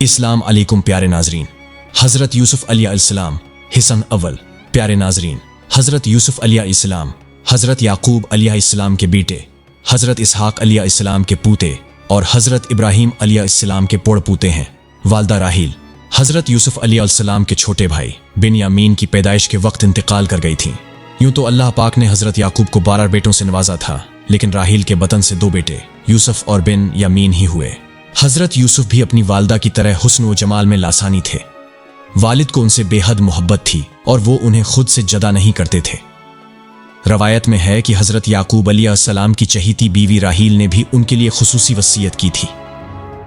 इस्लाम अलैकुम प्यारे नाजरीन। हज़रत यूसुफ अलैहिस्सलाम हिसन अव्वल। प्यारे नाजरीन, हज़रत यूसुफ अलैहिस्सलाम हज़रत याकूब अलैहिस्सलाम के बेटे, हज़रत इसहाक अलैहिस्सलाम के पूते और हज़रत इब्राहीम अलैहिस्सलाम के पोड़पूते हैं। वालदा राहील हज़रत यूसुफ अलैहिस्सलाम के छोटे भाई बिन्यामीन की पैदाइश के वक्त इंतकाल कर गई थीं। यूं तो अल्लाह पाक ने हज़रत याकूब को 12 बेटों से नवाजा था, लेकिन राहील के बतन से 2 बेटे यूसुफ और बिन यामीन ही हुए। हज़रत यूसुफ भी अपनी वालदा की तरह हुस्न व जमाल में लासानी थे। वालिद को उनसे बेहद मोहब्बत थी और वो उन्हें खुद से जदा नहीं करते थे। रवायत में है कि हज़रत याकूब अलैहिस्सलाम की चहीती बीवी राहील ने भी उनके लिए खुसूसी वसीयत की थी।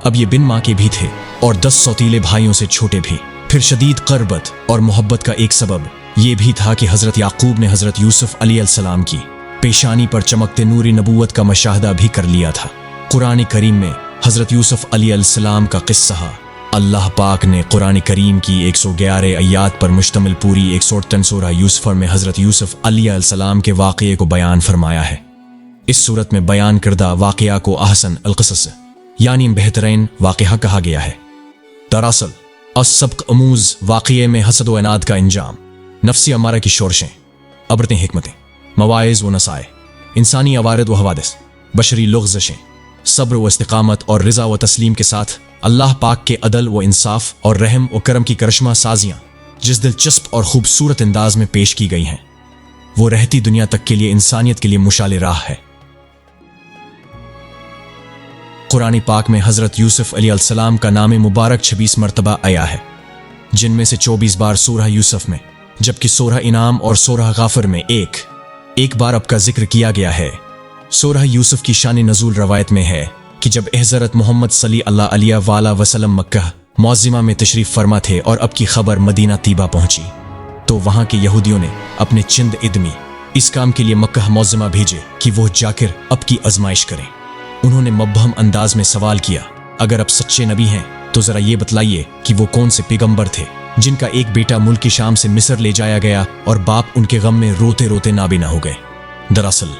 अब ये बिन माँ के भी थे और 10 सौतीले भाइयों से छोटे भी। फिर शदीद क़रबत और मोहब्बत का एक सबब ये भी था कि हज़रत याकूब ने हज़रत यूसुफ अलैहिस्सलाम की पेशानी पर चमकते नूरी नबूवत का मुशाहदा भी कर लिया था। कुरान करीम में हज़रत यूसुफ अलैहिस्सलाम का किस्सा अल्लाह पाक ने कुरान करीम की 111 आयात पर मुश्तमिल पूरी 103 सूरह यूसुफ में हज़रत यूसुफ अलैहिस्सलाम के वाक़ये को बयान फरमाया है। इस सूरत में बयान करदा वाक़या को अहसन अल-क़सस यानी बेहतरीन वाक़या कहा गया है। दरअसल अस-सबक़ अमूज़ वाक़ये में हसद व इनाद का इंजाम, नफ्सी अमारा की शोरशें, अबरतें हिकमतें, मवाइज़ व नसाए, इंसानी अवारिद व हवादिस, बशरी लुग़ज़शें, सब्र व इस्तिक़ामत और रिज़ा व तस्लीम के साथ अल्लाह पाक के अदल व इंसाफ और रहम व करम की करिश्मा साजियाँ जिस दिलचस्प और खूबसूरत अंदाज में पेश की गई हैं, वो रहती दुनिया तक के लिए इंसानियत के लिए मुशाल राह है। कुरान पाक में हज़रत यूसुफ अलैहिस्सलाम का नाम मुबारक 26 मरतबा आया है, जिनमें से 24 बार सूरह यूसुफ में, जबकि सूरह इनाम और सूरह गाफिर में एक बार अब का जिक्र किया गया है। सूरह यूसुफ की शान नज़ूल रवायत में है कि जब हज़रत मोहम्मद सल्लल्लाहु अलैहि वसल्लम मक्का मुअज़्ज़मा में तशरीफ़ फरमा थे और अब की खबर मदीना तीबा पहुंची, तो वहां के यहूदियों ने अपने चिंद इदमी इस काम के लिए मक्का मुअज़्ज़मा भेजे कि वो जाकर अब की आजमाइश करें। उन्होंने मबहम अंदाज में सवाल किया, अगर अब सच्चे नबी हैं तो ज़रा ये बतलाइए कि वो कौन से पैगंबर थे जिनका एक बेटा मुल्क की शाम से मिस्र ले जाया गया और बाप उनके गम में रोते रोते नाबीना हो गए। दरअसल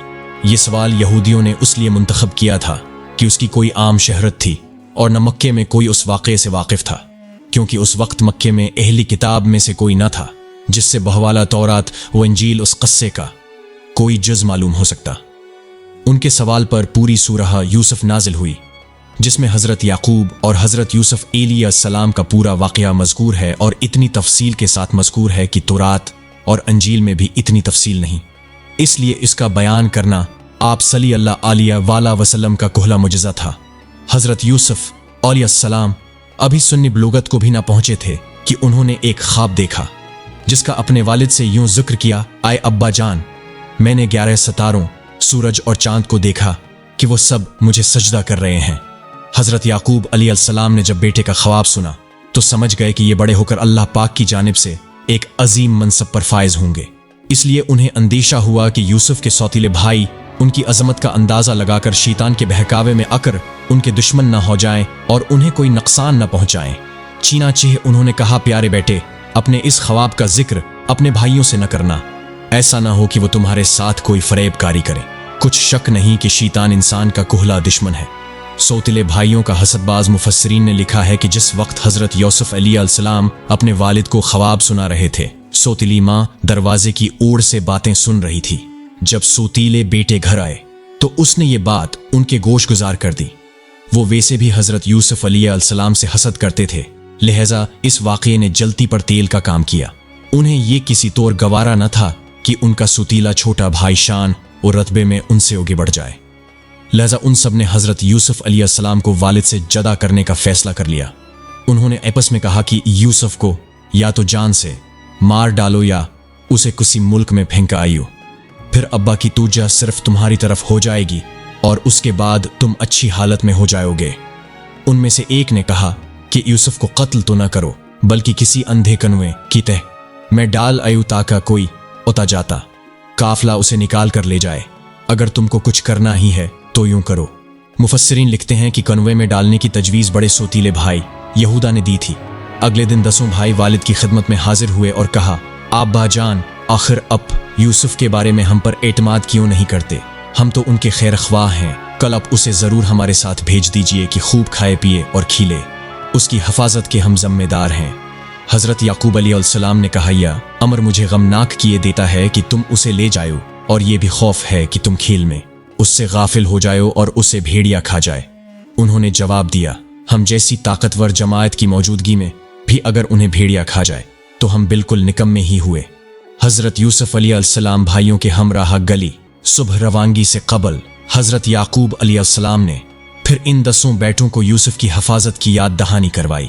ये सवाल यहूदियों ने उसलिए मुंतखब किया था कि उसकी कोई आम शहरत थी और न मक्के में कोई उस वाक़े से वाकिफ था, क्योंकि उस वक्त मक्के में अहली किताब में से कोई न था जिससे बहवाला तौरात व इंजील उस क़स्से का कोई जुज़ मालूम हो सकता। उनके सवाल पर पूरी सूरह यूसुफ नाजिल हुई, जिसमें हज़रत याकूब और हज़रत यूसुफ अलैहिस्सलाम का पूरा वाक़या मज़कूर है और इतनी तफसील के साथ मज़कूर है कि तौरात और इंजील में भी इतनी तफसील नहीं। इसलिए इसका बयान करना आप सल्लल्लाहु अलैहि वसल्लम का कुहला मुजज़ा था। हज़रत यूसुफ अलैहिस्सलाम अभी सुन्नी बलूगत को भी ना पहुंचे थे कि उन्होंने एक ख्वाब देखा, जिसका अपने वालिद से यूं जिक्र किया, आए अब्बा जान, मैंने 11 सितारों, सूरज और चांद को देखा कि वो सब मुझे सजदा कर रहे हैं। हज़रत याकूब अलैहिस्सलाम ने जब बेटे का ख्वाब सुना तो समझ गए कि ये बड़े होकर अल्लाह पाक की जानिब से एक अजीम मनसब पर फायज होंगे। इसलिए उन्हें अंदेशा हुआ कि यूसुफ के सौतीले भाई उनकी अजमत का अंदाज़ा लगाकर शैतान के बहकावे में आकर उनके दुश्मन न हो जाएं और उन्हें कोई नुकसान न पहुंचाएं। चीनाचीह उन्होंने कहा, प्यारे बेटे, अपने इस ख्वाब का जिक्र अपने भाइयों से न करना, ऐसा न हो कि वो तुम्हारे साथ कोई फरेबकारी करें। कुछ शक नहीं कि शैतान इंसान का कुहला दुश्मन है। सौतीले भाइयों का हसदबाज मुफस्सिरीन ने लिखा है कि जिस वक्त हज़रत यूसुफ अलैहिस्सलाम अपने वालिद को ख्वाब सुना रहे थे, सौतीली माँ दरवाजे की ओर से बातें सुन रही थी। जब सौतीले बेटे घर आए तो उसने ये बात उनके गोश गुजार कर दी। वो वैसे भी हज़रत यूसुफ अलैहिस्सलाम से हसद करते थे, लिहाजा इस वाक़ये ने जलती पर तेल का काम किया। उन्हें ये किसी तौर गवारा न था कि उनका सौतीला छोटा भाई शान और रतबे में उनसे आगे बढ़ जाए। लिहाजा उन सब ने हज़रत यूसुफ अलैहिस्सलाम को वालिद से जदा करने का फैसला कर लिया। उन्होंने आपस में कहा कि यूसुफ को या तो जान से मार डालो या उसे किसी मुल्क में फेंका आइयो, फिर अब्बा की तूजा सिर्फ तुम्हारी तरफ हो जाएगी और उसके बाद तुम अच्छी हालत में हो जाओगे। उनमें से एक ने कहा कि यूसुफ को कत्ल तो न करो, बल्कि किसी अंधे कनुए की तह मैं डाल आयु ताका कोई उता जाता, काफला उसे निकाल कर ले जाए। अगर तुमको कुछ करना ही है तो यूं करो। मुफस्सिरीन लिखते हैं कि कन्वे में डालने की तजवीज़ बड़े सौतीले भाई यहूदा ने दी थी। अगले दिन 10 भाई वालिद की खिदमत में हाजिर हुए और कहा, अब्बा जान, आखिर अब यूसुफ के बारे में हम पर एतमाद क्यों नहीं करते? हम तो उनके खैर ख्वाह हैं। कल आप उसे ज़रूर हमारे साथ भेज दीजिए कि खूब खाए पिए और खिले। उसकी हिफाजत के हम जिम्मेदार हैं। हजरत याकूब अलैहिस्सलाम ने कहा, यह अमर मुझे गमनाक किए देता है कि तुम उसे ले जाओ, और ये भी खौफ है कि तुम खेल में उससे गाफिल हो जाओ और उसे भेड़िया खा जाए। उन्होंने जवाब दिया, हम जैसी ताकतवर जमात की मौजूदगी में भी अगर उन्हें भेड़िया खा जाए तो हम बिल्कुल निकम्मे ही हुए। हजरत यूसुफ अलैहिस्सलाम भाइयों के हमराह गली सुबह रवानगी से कबल हजरत याकूब अलैहिस्सलाम ने फिर इन 10 बेटों को यूसुफ की हिफाजत की याद दहानी करवाई।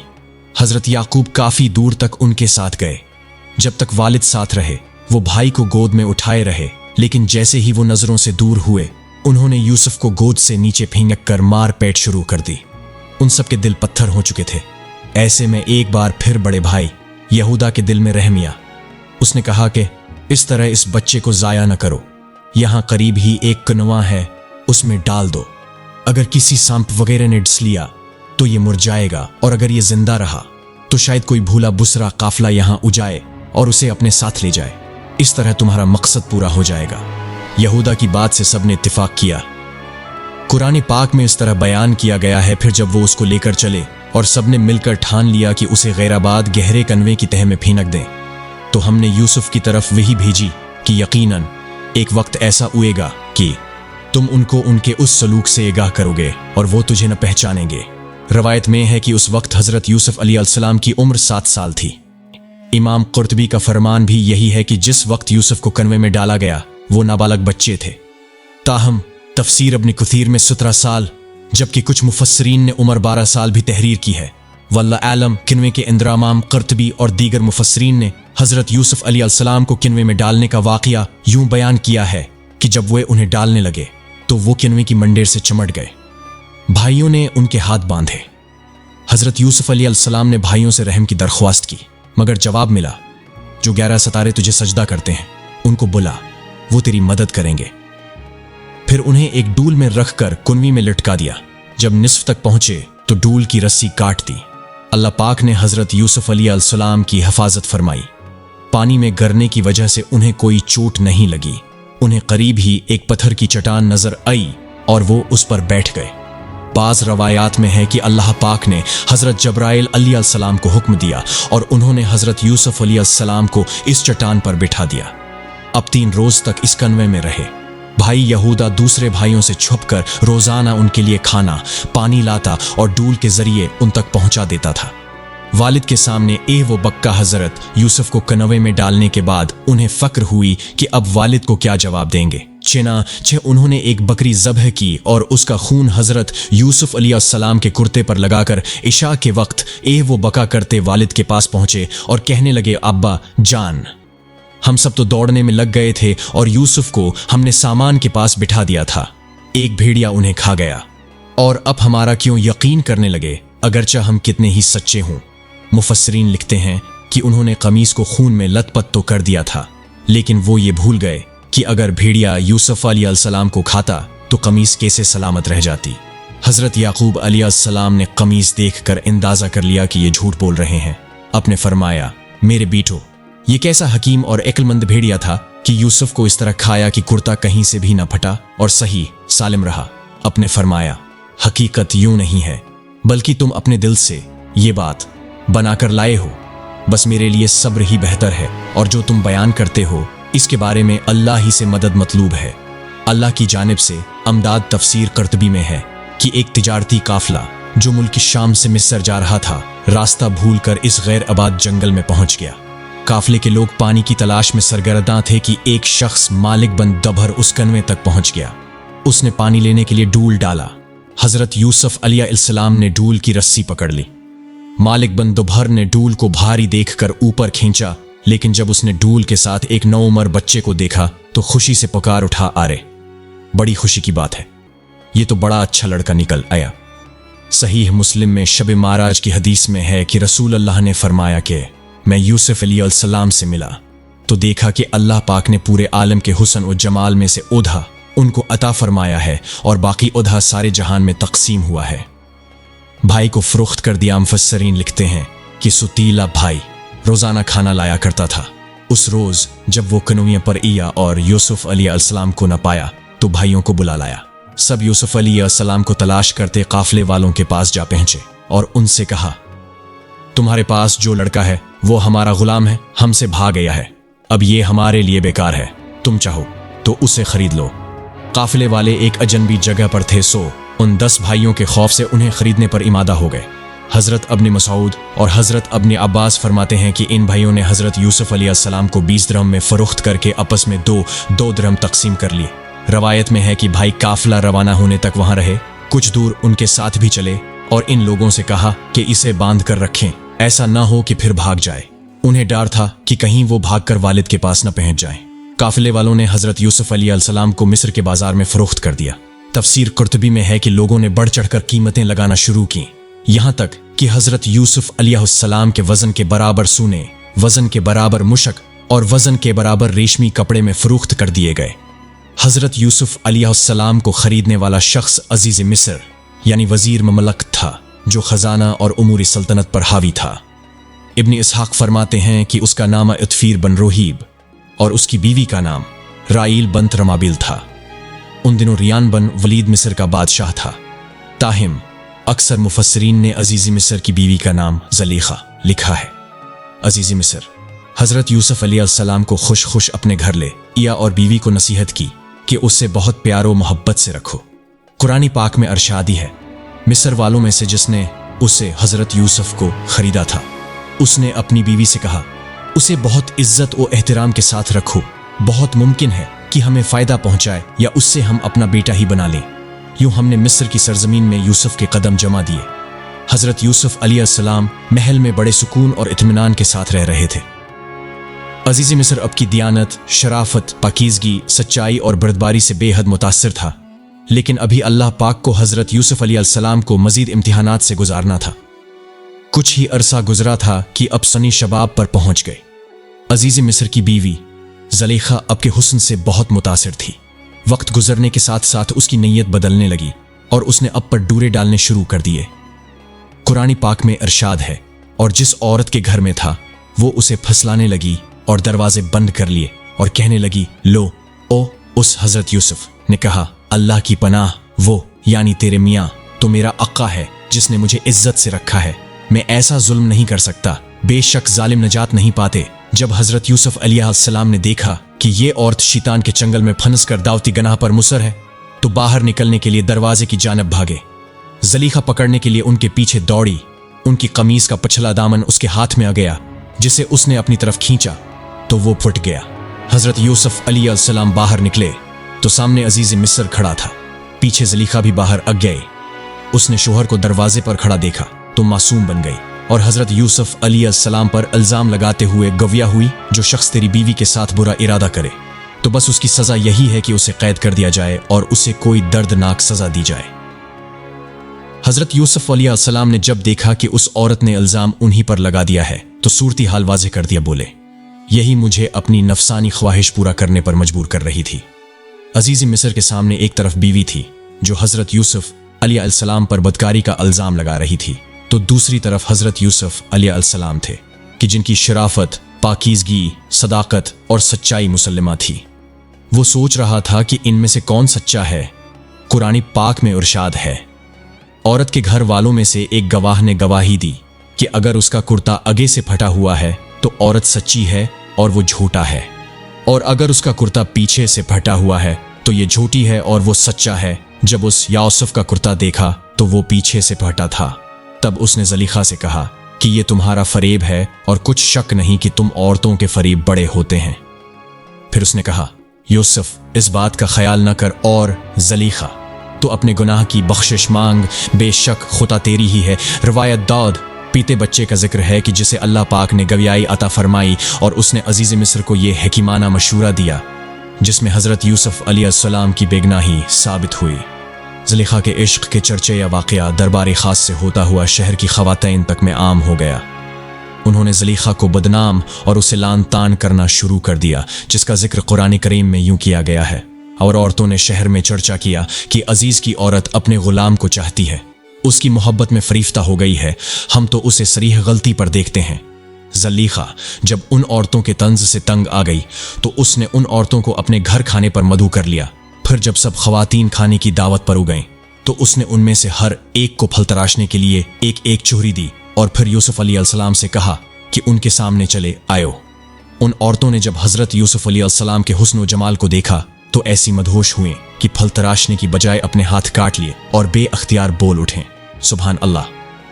हजरत याकूब काफी दूर तक उनके साथ गए। जब तक वालिद साथ रहे वो भाई को गोद में उठाए रहे, लेकिन जैसे ही वो नजरों से दूर हुए उन्होंने यूसुफ को गोद से नीचे फेंक कर मार पेट शुरू कर दी। उन सब के दिल पत्थर हो चुके थे। ऐसे में एक बार फिर बड़े भाई यहूदा के दिल में रहम आया। उसने कहा कि इस तरह इस बच्चे को जाया न करो, यहां करीब ही एक कनवा है, उसमें डाल दो। अगर किसी सांप वगैरह ने डस लिया तो ये मुरझाएगा, और अगर ये जिंदा रहा तो शायद कोई भूला बुसरा काफिला यहां उजाए और उसे अपने साथ ले जाए। इस तरह तुम्हारा मकसद पूरा हो जाएगा। यहूदा की बात से सबने इत्तिफाक किया। कुरान पाक में इस तरह बयान किया गया है, फिर जब वो उसको लेकर चले और सबने मिलकर ठान लिया कि उसे गैराबाद गहरे कन्वे की तह में फेंक दें, तो हमने यूसुफ की तरफ वही भेजी कि यकीनन एक वक्त ऐसा हुएगा कि तुम उनको उनके उस सलूक से आगाह करोगे और वो तुझे न पहचानेंगे। रवायत में है कि उस वक्त हजरत यूसुफ अलैहिस्सलाम की उम्र 7 साल थी। इमाम कुर्तबी का फरमान भी यही है कि जिस वक्त यूसुफ को कन्वे में डाला गया वो नाबालग बच्चे थे। ताहम तफसीर इब्न कसीर में 17 साल, जबकि कुछ मुफस्सरीन ने उम्र 12 साल भी तहरीर की है। वल्लाह आलम। किनवे के इंद्रामाम कुर्तबी और दीगर मुफस्सरीन ने हजरत यूसुफ अलैहिस्सलाम को किनवे में डालने का वाक़या यूं बयान किया है कि जब वे उन्हें डालने लगे तो वो किनवे की मंडेर से चिमट गए। भाइयों ने उनके हाथ बांधे। हजरत यूसुफ अलैहिस्सलाम ने भाइयों से रहम की दरख्वास्त की, मगर जवाब मिला, जो 11 सितारे तुझे सजदा करते हैं उनको बुला, वो तेरी मदद करेंगे। फिर उन्हें एक डूल में रखकर कुनवी में लटका दिया। जब निस्फ तक पहुंचे तो डूल की रस्सी काट दी। अल्लाह पाक ने हजरत यूसुफ अलैहिस्सलाम की हिफाजत फरमाई। पानी में गिरने की वजह से उन्हें कोई चोट नहीं लगी। उन्हें करीब ही एक पत्थर की चट्टान नजर आई और वो उस पर बैठ गए। बाज रवायात में है कि अल्लाह पाक ने हजरत जब्राइल अलैहिस्सलाम को हुक्म दिया और उन्होंने हजरत यूसुफ अलैहिस्सलाम को इस चट्टान पर बिठा दिया। अब 3 रोज तक इस कन्वे में रहे। भाई यहूदा दूसरे भाइयों से छुपकर रोजाना उनके लिए खाना पानी लाता और डूल के जरिए उन तक पहुंचा देता था। वालिद के सामने वो बक्का हजरत यूसुफ को कन्वे में डालने के बाद उन्हें फक्र हुई कि अब वालिद को क्या जवाब देंगे। चुनांचे उन्होंने एक बकरी ज़ब्ह की और उसका खून हजरत यूसुफ अलैहिस्सलाम के कुर्ते पर लगाकर इशा के वक्त वो बका करते वालिद के पास पहुंचे और कहने लगे, अब्बा जान, हम सब तो दौड़ने में लग गए थे और यूसुफ को हमने सामान के पास बिठा दिया था। एक भेड़िया उन्हें खा गया और अब हमारा क्यों यकीन करने लगे, अगरचा हम कितने ही सच्चे हों। मुफस्सरीन लिखते हैं कि उन्होंने कमीज को खून में लथपथ तो कर दिया था, लेकिन वो ये भूल गए कि अगर भेड़िया यूसुफ अलैहिस्सलाम को खाता तो कमीज कैसे सलामत रह जाती। हजरत याकूब अलैहिस्सलाम ने कमीज देखकर अंदाजा कर लिया कि ये झूठ बोल रहे हैं। अपने फरमाया, मेरे बेटो, ये कैसा हकीम और अक्लमंद भेड़िया था कि यूसुफ को इस तरह खाया कि कुर्ता कहीं से भी न फटा और सही सालिम रहा। अपने फरमाया, हकीकत यूं नहीं है, बल्कि तुम अपने दिल से ये बात बनाकर लाए हो। बस मेरे लिए सब्र ही बेहतर है और जो तुम बयान करते हो इसके बारे में अल्लाह ही से मदद मतलूब है। अल्लाह की जानिब से अमदाद। तफसीर कुर्तबी में है कि एक तिजारती काफिला जो मुल्क शाम से मिस्र जा रहा था, रास्ता भूलकर इस गैर आबाद जंगल में पहुंच गया। काफिले के लोग पानी की तलाश में सरगर्दा थे कि एक शख्स मालिक बन दभर उस कन्वे तक पहुंच गया। उसने पानी लेने के लिए डूल डाला। हजरत यूसुफ अलैहिस्सलाम ने डूल की रस्सी पकड़ ली। मालिक बन दुभर ने डूल को भारी देखकर ऊपर खींचा, लेकिन जब उसने डूल के साथ एक नौउमर बच्चे को देखा तो खुशी से पुकार उठा, अरे बड़ी खुशी की बात है, ये तो बड़ा अच्छा लड़का निकल आया। सहीह मुस्लिम में शब माराज की हदीस में है कि रसूल अल्लाह ने फरमाया कि मैं यूसुफ अलैहिस्सलाम से मिला तो देखा कि अल्लाह पाक ने पूरे आलम के हुस्न और जमाल में से ओधा उनको अता फरमाया है और बाकी ओधा सारे जहान में तकसीम हुआ है। भाई को फरोख्त कर दिया। मुफस्सरीन लिखते हैं कि सुतीला भाई रोजाना खाना लाया करता था। उस रोज जब वो कनूया पर आया और यूसुफ अलैहिस्सलाम को न पाया तो भाइयों को बुला लाया। सब यूसुफ अलैहिस्सलाम को तलाश करते काफिले वालों के पास जा पहुंचे और उनसे कहा, तुम्हारे पास जो लड़का है वो हमारा गुलाम है, हमसे भाग गया है, अब ये हमारे लिए बेकार है, तुम चाहो तो उसे खरीद लो। काफिले वाले एक अजनबी जगह पर थे, सो उन 10 भाइयों के खौफ से उन्हें खरीदने पर इमादा हो गए। हजरत अब्न मसूद और हजरत अब्न अब्बास फरमाते हैं कि इन भाइयों ने हजरत यूसुफ अलैहिस्सलाम को 20 दिरहम में फरोख्त करके आपस में दो दिरहम तकसीम कर लिए। रवायत में है कि भाई काफिला रवाना होने तक वहां रहे, कुछ दूर उनके साथ भी चले और इन लोगों से कहा कि इसे बांध कर रखें, ऐसा ना हो कि फिर भाग जाए। उन्हें डर था कि कहीं वो भागकर वालिद के पास न पहुंच जाए। काफिले वालों ने हजरत यूसुफ अलैहिस्सलाम को मिस्र के बाजार में फरोख्त कर दिया। तफसीर कुर्तुबी में है कि लोगों ने बढ़ चढ़कर कीमतें लगाना शुरू की, यहां तक कि हजरत यूसुफ अलैहिस्सलाम के वजन के बराबर सूने, वजन के बराबर मुशक और वजन के बराबर रेशमी कपड़े में फरोख्त कर दिए गए। हजरत यूसुफ अलैहिस्सलाम को खरीदने वाला शख्स अजीज मिस्र यानी वजीर ममलक था, जो खजाना और उमूरी सल्तनत पर हावी था। इब्न इसहाक फरमाते हैं कि उसका नाम इत्फीर बन रोहीब और उसकी बीवी का नाम राइल बंत रमाबिल था। उन दिनों रियान बन वलीद मिस्र का बादशाह था। ताहिम अक्सर मुफस्सरीन ने अजीज़ी मिस्र की बीवी का नाम ज़लीखा लिखा है। अजीज़ी मिस्र हजरत यूसुफ अलैहिस्सलाम को खुश खुश अपने घर ले आया और बीवी को नसीहत की कि उससे बहुत प्यारो मोहब्बत से रखो। कुरानी पाक में अरशादी है, मिस्र वालों में से जिसने उसे हजरत यूसुफ को खरीदा था, उसने अपनी बीवी से कहा, उसे बहुत इज्जत और एहतराम के साथ रखो, बहुत मुमकिन है कि हमें फायदा पहुंचाए या उससे हम अपना बेटा ही बना लें। यूं हमने मिस्र की सरजमीन में यूसुफ के कदम जमा दिए। हजरत यूसुफ अलैहिस्सलाम महल में बड़े सुकून और इत्मीनान के साथ रह रहे थे। अजीज़ मिस्र अब की दियानत, शराफत, पाकीज़गी, सच्चाई और बर्दबारी से बेहद मुतासिर था, लेकिन अभी अल्लाह पाक को हजरत यूसुफ अलैहिस्सलाम को मजीद इम्तिहानात से गुजारना था। कुछ ही अरसा गुजरा था कि अब सनी शबाब पर पहुंच गए। अजीज़ मिस्र की बीवी ज़लीखा अब के हुस्न से बहुत मुतासिर थी। वक्त गुजरने के साथ साथ उसकी नीयत बदलने लगी और उसने अब पर डूरे डालने शुरू कर दिए। कुरानी पाक में इरशाद है, और जिस औरत के घर में था वो उसे फसलाने लगी और दरवाजे बंद कर लिए और कहने लगी, लो ओ उस हजरत यूसुफ ने कहा, अल्लाह की पनाह, वो यानी तेरे मियाँ तो मेरा अक्का है जिसने मुझे इज्जत से रखा है, मैं ऐसा जुल्म नहीं कर सकता, बेशक जालिम नजात नहीं पाते। जब हजरत यूसुफ अलैहिस्सलाम ने देखा कि ये औरत शैतान के चंगल में फंस कर दावती गनाह पर मुसर है, तो बाहर निकलने के लिए दरवाजे की जानिब भागे। ज़लीखा पकड़ने के लिए उनके पीछे दौड़ी। उनकी कमीज का पछला दामन उसके हाथ में आ गया, जिसे उसने अपनी तरफ खींचा तो वो फट गया। हजरत यूसुफ अलैहिस्सलाम बाहर निकले तो सामने अजीज मिस्र खड़ा था, पीछे ज़लीखा भी बाहर आ गए। उसने शोहर को दरवाजे पर खड़ा देखा तो मासूम बन गई और हजरत यूसुफ अलैहिस्सलाम पर इल्जाम लगाते हुए गविया हुई, जो शख्स तेरी बीवी के साथ बुरा इरादा करे तो बस उसकी सजा यही है कि उसे कैद कर दिया जाए और उसे कोई दर्दनाक सजा दी जाए। हजरत यूसुफ अलैहिस्सलाम ने जब देखा कि उस औरत ने इल्जाम उन्हीं पर लगा दिया है तो सूरती हाल वाज़ेह कर दिया, बोले, यही मुझे अपनी नफसानी ख्वाहिश पूरा करने पर मजबूर कर रही थी। अजीज़ मिस्र के सामने एक तरफ बीवी थी जो हजरत यूसुफ अलैहिस्सलाम पर बदकारी का इल्जाम लगा रही थी, तो दूसरी तरफ हजरत यूसुफ अलैहिस्सलाम थे कि जिनकी शराफत, पाकीज़गी, सदाकत और सच्चाई मुसल्लमा थी। वो सोच रहा था कि इनमें से कौन सच्चा है। कुरानी पाक में इरशाद है, औरत के घर वालों में से एक गवाह ने गवाही दी कि अगर उसका कुर्ता आगे से फटा हुआ है तो औरत सच्ची है और वो झूठा है, और अगर उसका कुर्ता पीछे से फटा हुआ है तो ये झूठी है और वो सच्चा है। जब उस यूसुफ का कुर्ता देखा तो वो पीछे से फटा था। तब उसने ज़लीखा से कहा कि ये तुम्हारा फरेब है और कुछ शक नहीं कि तुम औरतों के फरेब बड़े होते हैं। फिर उसने कहा, यूसुफ, इस बात का ख्याल न कर, और ज़लीखा, तो अपने गुनाह की बख्शिश मांग, बेशक खुदा तेरी ही है। रवायत दाऊद पीते बच्चे का जिक्र है कि जिसे अल्लाह पाक ने गवियाई अता फरमाई और उसने अजीज़ मिस्र को ये हकीमाना मशूरा दिया जिसमें हजरत यूसुफ अलैहिस्सलाम की बेगनाही साबित हुई। ज़लीखा के इश्क के चर्चे या वाक़या दरबार खास से होता हुआ शहर की ख़वातीन तक में आम हो गया। उन्होंने ज़लीखा को बदनाम और उसे लान तान करना शुरू कर दिया, जिसका जिक्र कुरान करीम में यूं किया गया है, और औरतों ने शहर में चर्चा किया कि अजीज़ की औरत अपने गुलाम को चाहती है, उसकी मोहब्बत में फरीफ्ता हो गई है, हम तो उसे सरीह गलती पर देखते हैं। ज़लीखा जब उन औरतों के तंज से तंग आ गई तो उसने उन औरतों को अपने घर खाने पर मदऊ कर लिया। फिर जब सब ख़वातीन खाने की दावत पर उगईं तो उसने उनमें से हर एक को फल तराशने के लिए एक एक चोरी दी और फिर यूसुफ अलैहिस्सलाम से कहा कि उनके सामने चले आयो। उन औरतों ने जब हजरत यूसुफ अलैहिस्सलाम के हुस्न व जमाल को देखा तो ऐसी मदहोश हुए कि फल तराशने की बजाय अपने हाथ काट लिए और बेअख्तियार बोल उठे, सुभान अल्लाह,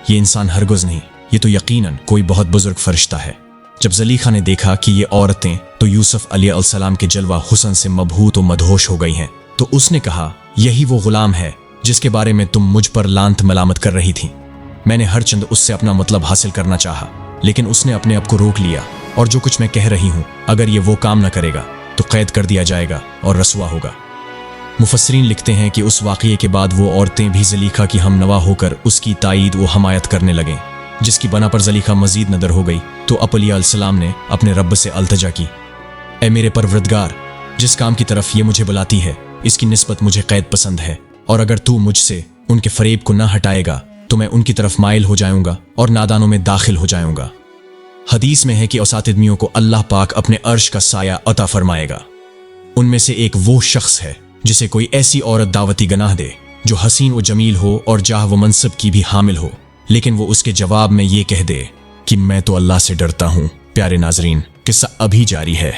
ये इंसान हरगिज़ नहीं, ये तो यकीनन कोई बहुत बुजुर्ग फरिश्ता है। जब ज़लीखा ने देखा कि ये औरतें तो यूसुफ अलैहिस्सलाम के जलवा हुस्न से मबहूत व मदहोश हो गई हैं, तो उसने कहा, यही वो गुलाम है जिसके बारे में तुम मुझ पर लांत मलामत कर रही थी। मैंने हर चंद उससे अपना मतलब हासिल करना चाहा, लेकिन उसने अपने आप को रोक लिया, और जो कुछ मैं कह रही हूँ, अगर ये वो काम न करेगा तो कैद कर दिया जाएगा और रसवा होगा। मुफस्सिरीन लिखते हैं कि उस वाक़ये के बाद वो औरतें भी ज़लीखा की हमनवा होकर उसकी ताईद व हमायत करने लगें, जिसकी बना पर ज़लीखा मजीद नदर हो गई तो अलैहिस्सलाम ने अपने रब से अल्तजा की, ए मेरे परवरदिगार, जिस काम की तरफ ये मुझे बुलाती है इसकी निस्बत मुझे कैद पसंद है, और अगर तू मुझसे उनके फरेब को न हटाएगा तो मैं उनकी तरफ माइल हो जाऊंगा और नादानों में दाखिल हो जाऊंगा। हदीस में है कि औसातिदमियों को अल्लाह पाक अपने अर्श का साया अता फरमाएगा। उनमें से एक वो शख्स है जिसे कोई ऐसी औरत दावती गनाह दे जो हसीन व जमील हो और जाह व मनसब की भी हामिल हो, लेकिन वो उसके जवाब में ये कह दे कि मैं तो अल्लाह से डरता हूँ। प्यारे नाजरीन, किस्सा अभी जारी है।